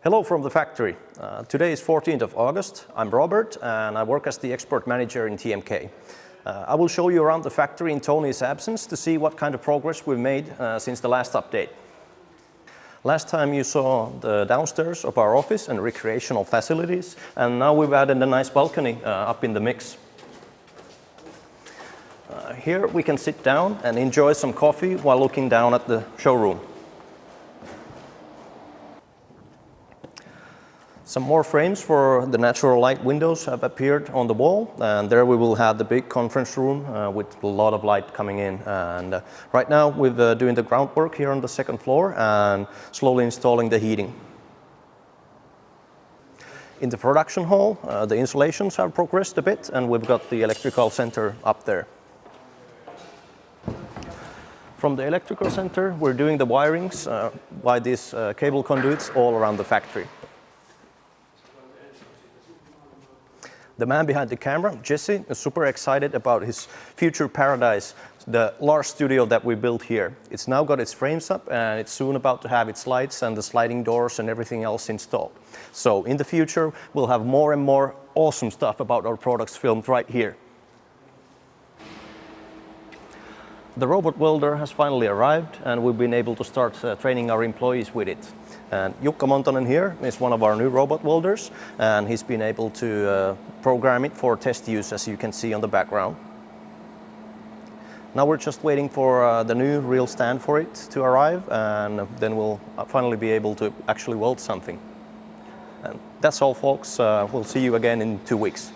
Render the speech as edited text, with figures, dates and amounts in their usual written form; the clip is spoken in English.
Hello from the factory. Today is 14th of August. I'm Robert and I work as the export manager in TMK. I will show you around the factory in Tony's absence to see what kind of progress we've made since the last update. Last time you saw the downstairs of our office and recreational facilities, and now we've added a nice balcony up in the mix. Here we can sit down and enjoy some coffee while looking down at the showroom. Some more frames for the natural light windows have appeared on the wall, and there we will have the big conference room with a lot of light coming in. And right now we're doing the groundwork here on the second floor and slowly installing the heating. In the production hall, the insulations have progressed a bit, and we've got the electrical center up there. From the electrical center, we're doing the wirings by these cable conduits all around the factory. The man behind the camera, Jesse, is super excited about his future paradise, the large studio that we built here. It's now got its frames up and it's soon about to have its lights and the sliding doors and everything else installed. So in the future, we'll have more and more awesome stuff about our products filmed right here. The robot welder has finally arrived and we've been able to start training our employees with it. And Jukka Montonen here is one of our new robot welders, and he's been able to program it for test use, as you can see on the background. Now we're just waiting for the new real stand for it to arrive, and then we'll finally be able to actually weld something. And that's all, folks. We'll see you again in 2 weeks.